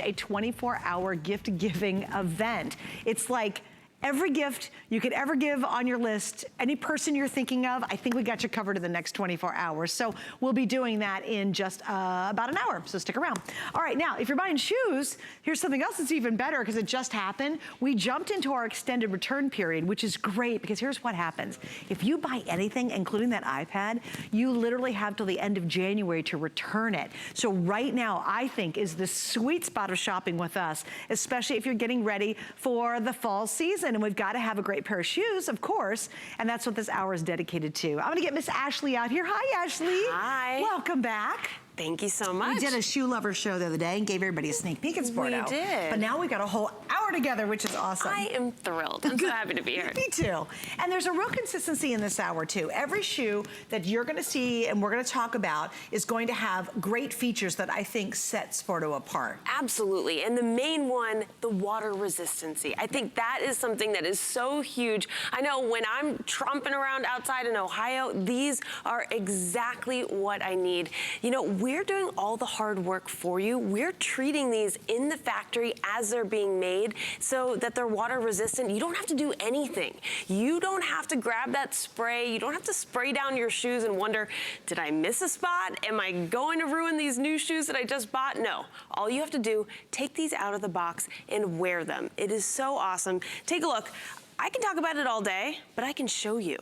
a 24-hour gift-giving event. It's like every gift you could ever give on your list, any person you're thinking of, I think we got you covered in the next 24 hours. So we'll be doing that in just about an hour, so stick around. All right, now, if you're buying shoes, here's something else that's even better because it just happened. We jumped into our extended return period, which is great because here's what happens. If you buy anything, including that iPad, you literally have till the end of January to return it. So right now, I think, is the sweet spot of shopping with us, especially if you're getting ready for the fall season. And we've got to have a great pair of shoes, of course, and that's what this hour is dedicated to. I'm gonna get Miss Ashley out here. Hi, Ashley. Hi. Welcome back. Thank you so much. We did a shoe lover show the other day and gave everybody a sneak peek at Sporto. We did. But now we've got a whole hour together, which is awesome. I am thrilled. I'm so happy to be here. Me too. And there's a real consistency in this hour too. Every shoe that you're gonna see and we're gonna talk about is going to have great features that I think set Sporto apart. Absolutely. And the main one, the water resistancy. I think that is something that is so huge. I know when I'm tromping around outside in Ohio, these are exactly what I need. You know, we're doing all the hard work for you. We're treating these in the factory as they're being made so that they're water resistant. You don't have to do anything. You don't have to grab that spray. You don't have to spray down your shoes and wonder, did I miss a spot? Am I going to ruin these new shoes that I just bought? No. All you have to do, take these out of the box and wear them. It is so awesome. Take a look. I can talk about it all day, but I can show you.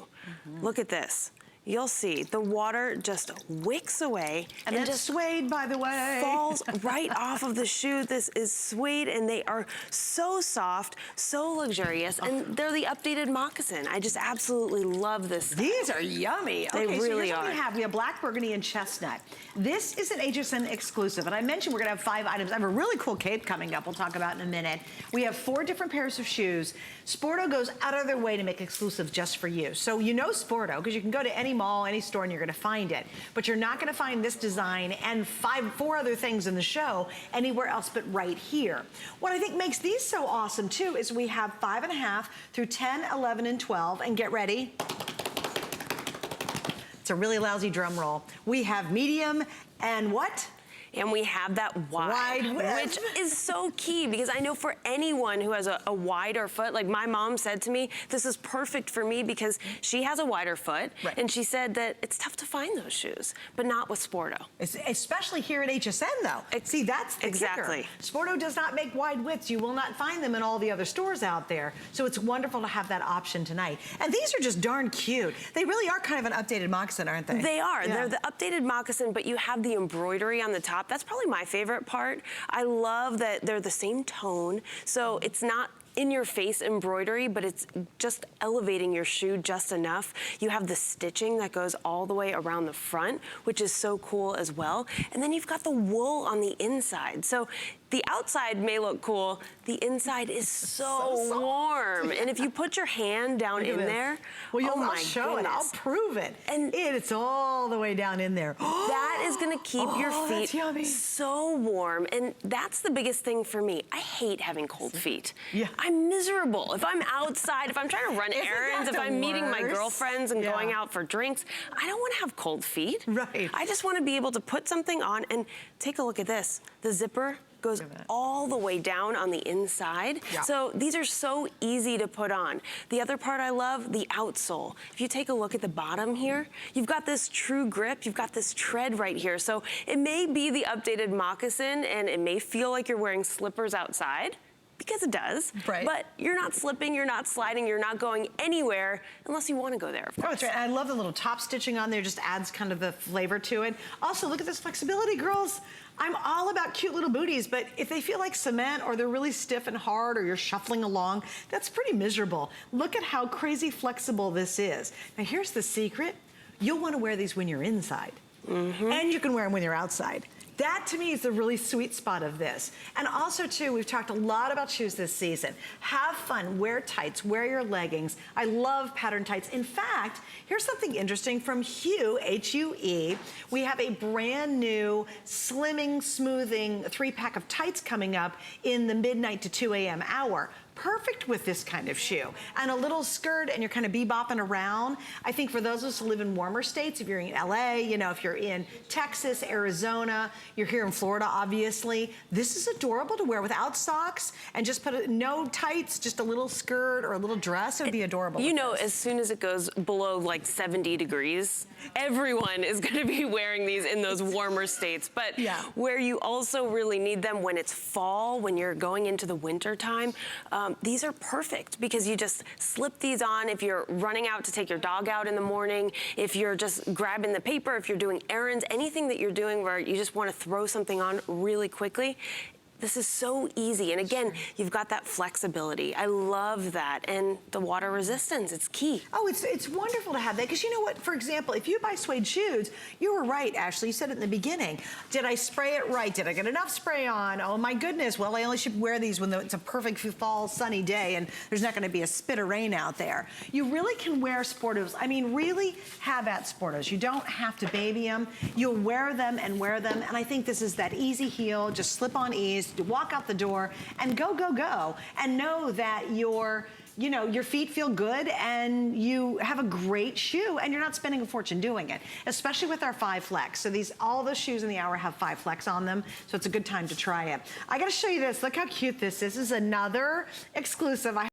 Look at this. You'll see the water just wicks away and that's just suede, by the way. Falls right off of the shoe. This is suede and they are so soft, so luxurious, and they're the updated moccasin. I just absolutely love this stuff. These are yummy. They okay, really so here's are. What we have black, burgundy, and chestnut. This is an HSN exclusive, and I mentioned we're gonna have 5 items. I have a really cool cape coming up we'll talk about in a minute. We have 4 different pairs of shoes. Sporto goes out of their way to make exclusives just for you. So you know Sporto, because you can go to any mall, any store, and you're gonna find it. But you're not gonna find this design and 4 other things in the show anywhere else but right here. What I think makes these so awesome too is we have 5.5 through 10, 11, and 12, and get ready. It's a really lousy drum roll. We have medium and what? And we have that wide width, which is so key because I know for anyone who has a wider foot, like my mom said to me, this is perfect for me because she has a wider foot, and she said that it's tough to find those shoes, but not with Sporto. Especially here at HSN though. See, that's the kicker. Sporto does not make wide widths. You will not find them in all the other stores out there. So it's wonderful to have that option tonight. And these are just darn cute. They really are kind of an updated moccasin, aren't they? They are. Yeah. They're the updated moccasin, but you have the embroidery on the top. That's probably my favorite part. I love that they're the same tone, so it's not in your face embroidery, but it's just elevating your shoe just enough. You have the stitching that goes all the way around the front, which is so cool as well. And then you've got the wool on the inside. So the outside may look cool, the inside is so warm. And if you put your hand down in there, well, I'll show it, I'll prove it. And it's all the way down in there. That is gonna keep your feet so warm. And that's the biggest thing for me. I hate having cold feet. Yeah. I'm miserable. If I'm outside, if I'm trying to run errands, if I'm meeting my girlfriends and going out for drinks, I don't wanna have cold feet. Right. I just wanna be able to put something on and take a look at this. The zipper goes all the way down on the inside. So these are so easy to put on. The other part I love, the outsole. If you take a look at the bottom here, you've got this true grip, you've got this tread right here. So it may be the updated moccasin and it may feel like you're wearing slippers outside, because it does, but you're not slipping, you're not sliding, you're not going anywhere unless you want to go there, of course. Oh, that's right. I love the little top stitching on there, just adds kind of the flavor to it. Also, look at this flexibility, girls. I'm all about cute little booties, but if they feel like cement or they're really stiff and hard or you're shuffling along, that's pretty miserable. Look at how crazy flexible this is. Now, here's the secret. You'll want to wear these when you're inside, and you can wear them when you're outside. That to me is the really sweet spot of this. And also too, we've talked a lot about shoes this season. Have fun, wear tights, wear your leggings. I love pattern tights. In fact, here's something interesting from Hue, H-U-E. We have a brand new slimming, smoothing 3-pack of tights coming up in the midnight to 2 a.m. hour. perfect with this kind of shoe. And a little skirt and you're kind of bebopping around. I think for those of us who live in warmer states, if you're in LA, you know, if you're in Texas, Arizona, you're here in Florida, obviously, this is adorable to wear without socks and just put no tights, just a little skirt or a little dress. It would be adorable. You know, as soon as it goes below like 70 degrees, everyone is gonna be wearing these in those warmer states. But where you also really need them when it's fall, when you're going into the winter time, these are perfect because you just slip these on if you're running out to take your dog out in the morning, if you're just grabbing the paper, if you're doing errands, anything that you're doing where you just want to throw something on really quickly. This is so easy. And again, you've got that flexibility. I love that. And the water resistance, it's key. Oh, it's wonderful to have that. Because you know what, for example, if you buy suede shoes, you were right, Ashley. You said it in the beginning. Did I spray it right? Did I get enough spray on? Oh my goodness. Well, I only should wear these when it's a perfect fall sunny day and there's not gonna be a spit of rain out there. You really can wear Sportos. I mean, really have at Sportos. You don't have to baby them. You'll wear them and wear them. And I think this is that easy heel, just slip on ease, to walk out the door and go, go, go. And know that your feet feel good and you have a great shoe and you're not spending a fortune doing it, especially with our 5 flex. So all the shoes in the hour have 5 flex on them. So it's a good time to try it. I gotta show you this. Look how cute this is. This is another exclusive.